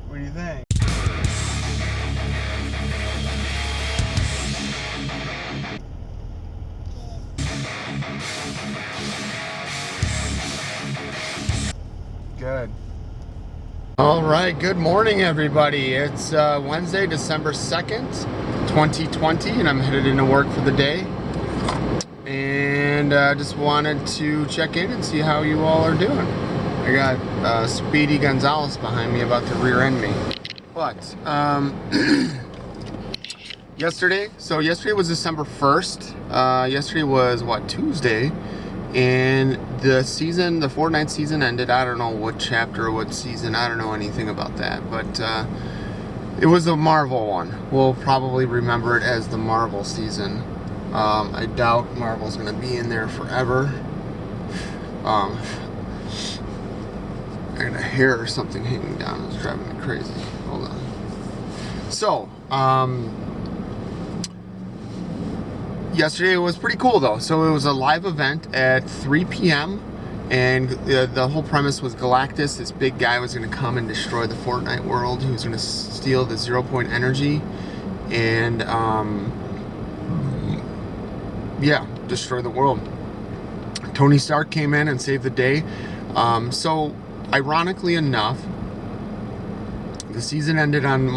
What do you think? Good. All right, good morning, everybody. It's Wednesday, December 2nd, 2020, and I'm headed into work for the day. And just wanted to check in and see how you all are doing. I got Speedy Gonzalez behind me about to rear end me. But yesterday was December 1st. Yesterday was Tuesday, and the Fortnite season ended. I don't know what chapter or what season, I don't know anything about that, but it was a Marvel one. We'll probably remember it as the Marvel season. I doubt Marvel's gonna be in there forever. I got a hair or something hanging down. It's driving me crazy. Hold on. So, yesterday was pretty cool though. So it was a live event at 3 p.m. and the whole premise was Galactus, this big guy, was going to come and destroy the Fortnite world. He was going to steal the 0-point energy and yeah, destroy the world. Tony Stark came in and saved the day. So ironically enough, the season ended on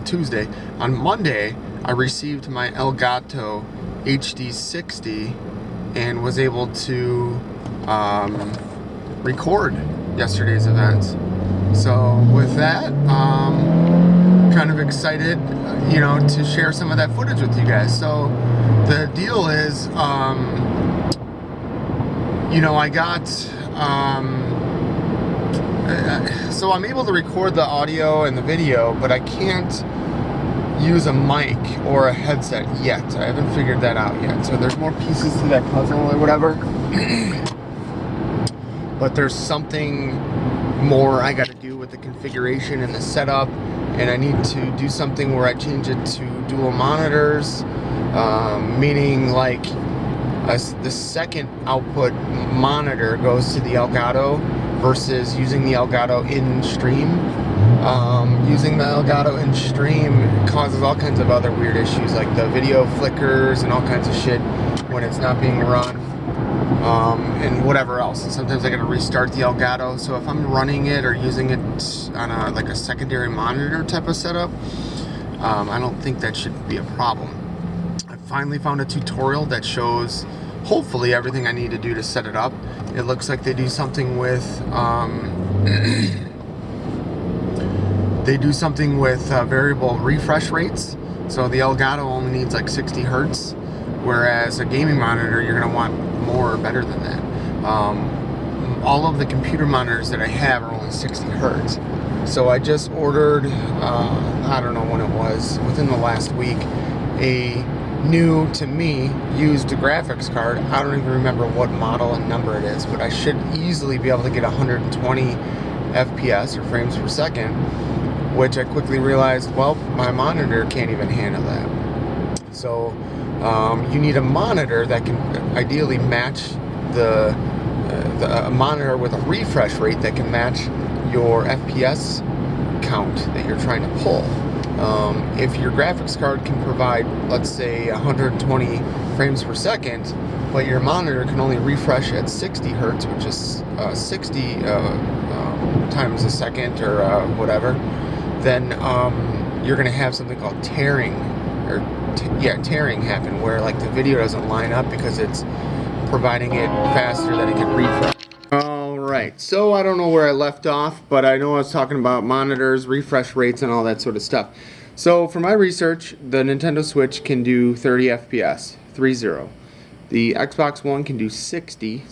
Tuesday. On Monday, I received my Elgato HD 60 and was able to record yesterday's events. So with that, kind of excited, to share some of that footage with you guys. So the deal is, I got, so I'm able to record the audio and the video, but I can't use a mic or a headset yet. I haven't figured that out yet. So there's more pieces to that puzzle or whatever. But there's something more I got to do with the configuration and the setup, and I need to do something where I change it to dual monitors, meaning like the second output monitor goes to the Elgato versus using the Elgato in stream. Using the Elgato in stream causes all kinds of other weird issues, like the video flickers and all kinds of shit when it's not being run, and whatever else. And sometimes I gotta restart the Elgato. So if I'm running it or using it on a secondary monitor type of setup, I don't think that should be a problem. I finally found a tutorial that shows hopefully everything I need to do to set it up. It looks like they do something with variable refresh rates. So the Elgato only needs like 60 hertz, whereas a gaming monitor, you're gonna want more or better than that. All of the computer monitors that I have are only 60 hertz. So I just ordered, I don't know when it was, within the last week, a new, to me, used graphics card. I don't even remember what model and number it is, but I should easily be able to get 120 FPS or frames per second, which I quickly realized, well, my monitor can't even handle that. So you need a monitor that can ideally match the monitor with a refresh rate that can match your FPS count that you're trying to pull. If your graphics card can provide, let's say, 120 frames per second, but your monitor can only refresh at 60 hertz, which is 60 times a second or whatever, then you're going to have something called tearing, or tearing happen, where like the video doesn't line up because it's providing it faster than it can refresh. Alright, so I don't know where I left off, but I know I was talking about monitors, refresh rates, and all that sort of stuff. So for my research, the Nintendo Switch can do 30 FPS, 30. The Xbox One can do 60.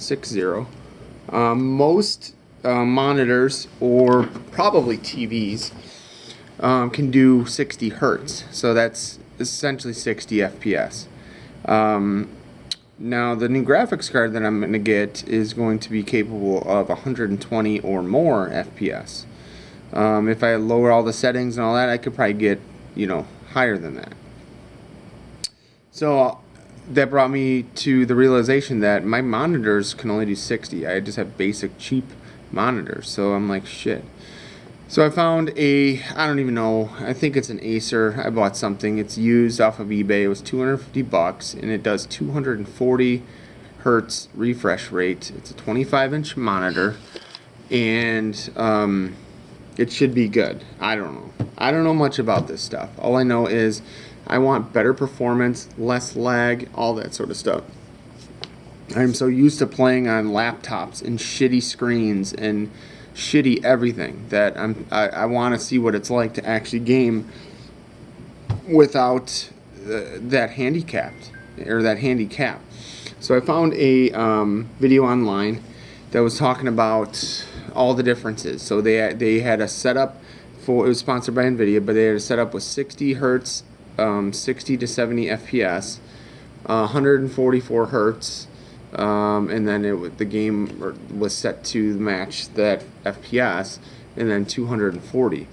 Most monitors, or probably TVs, can do 60 hertz, so that's essentially 60 FPS. Now the new graphics card that I'm going to get is going to be capable of 120 or more FPS. If I lower all the settings and all that, I could probably get, higher than that. So that brought me to the realization that my monitors can only do 60. I just have basic cheap monitors, so I'm like, shit. So I found I don't even know, I think it's an Acer. I bought something. It's used off of eBay. It was $250 and it does 240 hertz refresh rate. It's a 25-inch monitor and it should be good. I don't know. I don't know much about this stuff. All I know is I want better performance, less lag, all that sort of stuff. I'm so used to playing on laptops and shitty screens and shitty everything that I want to see what it's like to actually game without that handicap. So I found a video online that was talking about all the differences. So they had a setup for, it was sponsored by NVIDIA, but they had a setup with 60 hertz, 60 to 70 FPS, 144 hertz. And then the game was set to match that FPS, and then 240.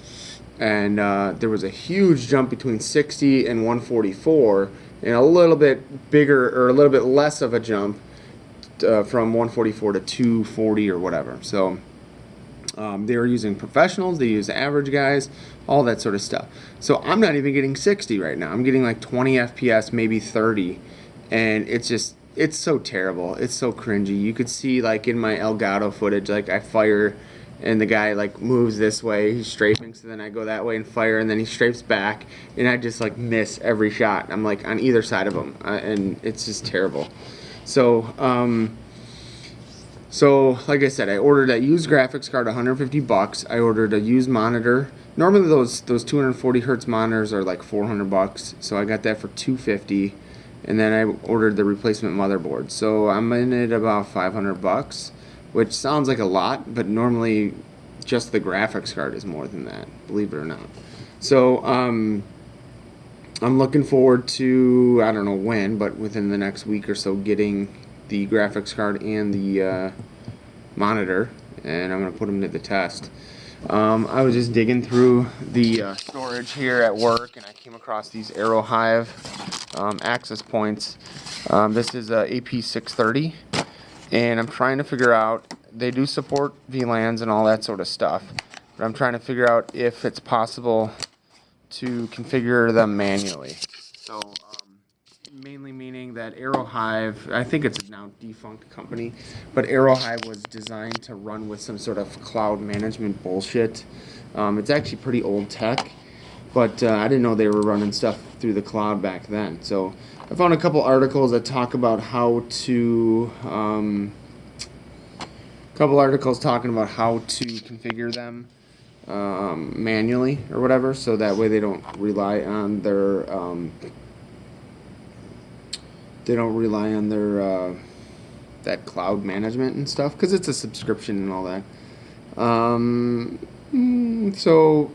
And there was a huge jump between 60 and 144, and a little bit bigger or a little bit less of a jump from 144 to 240 or whatever. So they were using professionals, they use average guys, all that sort of stuff. So I'm not even getting 60 right now. I'm getting like 20 FPS, maybe 30, and it's so terrible. It's so cringy. You could see like in my Elgato footage, like I fire and the guy like moves this way, he's strafing, so then I go that way and fire, and then he strafes back, and I just like miss every shot. I'm like on either side of him, and it's just terrible. So so like I said, I ordered a used graphics card, $150. I ordered a used monitor. Normally those 240 hertz monitors are like $400, so I got that for $250. And then I ordered the replacement motherboard. So I'm in it about $500, which sounds like a lot, but normally just the graphics card is more than that, believe it or not. So I'm looking forward to, I don't know when, but within the next week or so, getting the graphics card and the monitor, and I'm going to put them to the test. I was just digging through the storage here at work, and I came across these Aerohive access points. This is a AP630, and I'm trying to figure out, they do support VLANs and all that sort of stuff, but I'm trying to figure out if it's possible to configure them manually. So mainly meaning that Aerohive, I think it's a now defunct company, but Aerohive was designed to run with some sort of cloud management bullshit. It's actually pretty old tech, but I didn't know they were running stuff through the cloud back then. So I found a couple articles that talk about how to, couple articles talking about how to configure them manually or whatever, so that way they don't rely on their that cloud management and stuff, because it's a subscription and all that. So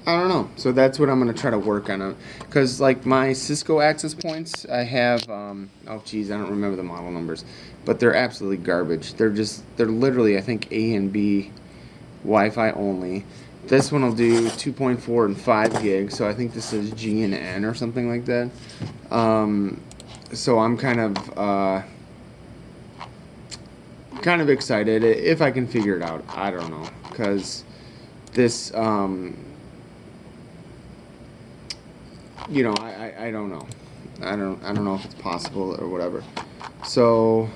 I don't know. So that's what I'm gonna try to work on. Because like my Cisco access points, I have oh geez, I don't remember the model numbers, but they're absolutely garbage. They're literally, I think, A and B Wi-Fi only. This one will do 2.4 and 5 gigs, so I think this is G and N or something like that. So I'm kind of excited if I can figure it out. I don't know, because this you know, I don't know. I don't know if it's possible or whatever. So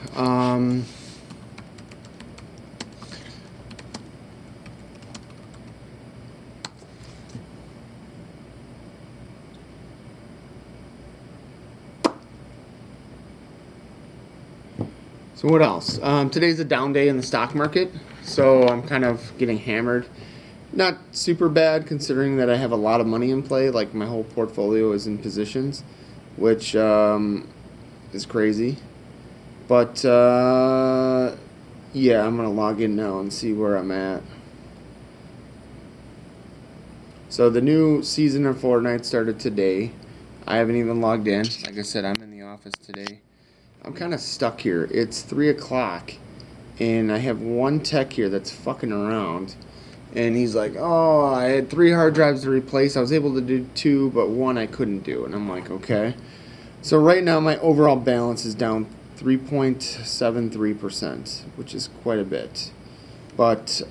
so what else? Today's a down day in the stock market, so I'm kind of getting hammered. Not super bad, considering that I have a lot of money in play. Like, my whole portfolio is in positions, which is crazy. But yeah, I'm gonna log in now and see where I'm at. So the new season of Fortnite started today. I haven't even logged in. Like I said, I'm in the office today. I'm kind of stuck here. It's 3 o'clock, and I have one tech here that's fucking around. And he's like, oh, I had 3 hard drives to replace. I was able to do 2, but 1 I couldn't do. And I'm like, okay. So right now my overall balance is down 3.73%, which is quite a bit. But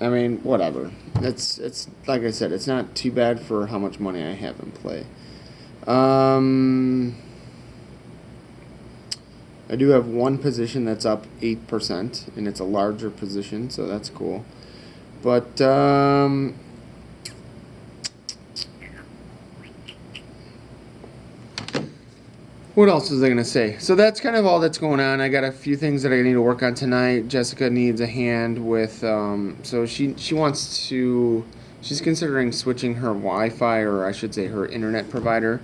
I mean, whatever. It's like I said, it's not too bad for how much money I have in play. I do have one position that's up 8%, and it's a larger position, so that's cool. But what else was I going to say? So that's kind of all that's going on. I got a few things that I need to work on tonight. Jessica needs a hand with, so she wants to, she's considering switching her Wi-Fi, or I should say her internet provider.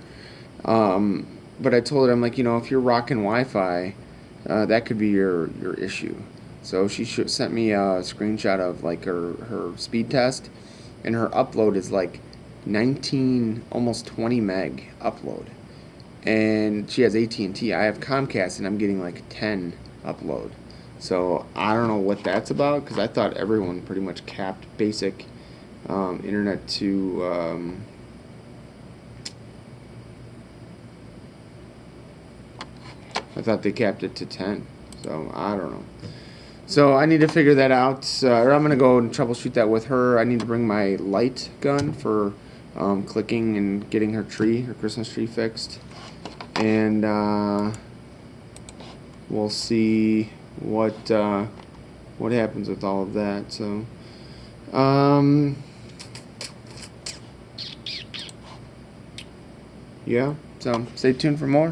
But I told her, I'm like, you know, if you're rocking Wi-Fi, that could be your issue. So she sent me a screenshot of like her speed test, and her upload is like 19, almost 20 meg upload. And she has AT&T. I have Comcast, and I'm getting like 10 upload. So I don't know what that's about, because I thought everyone pretty much capped basic internet to I thought they capped it to 10. So I don't know. So I need to figure that out, or I'm gonna go and troubleshoot that with her. I need to bring my light gun for clicking and getting her Christmas tree fixed. And we'll see what happens with all of that. So, yeah. So stay tuned for more.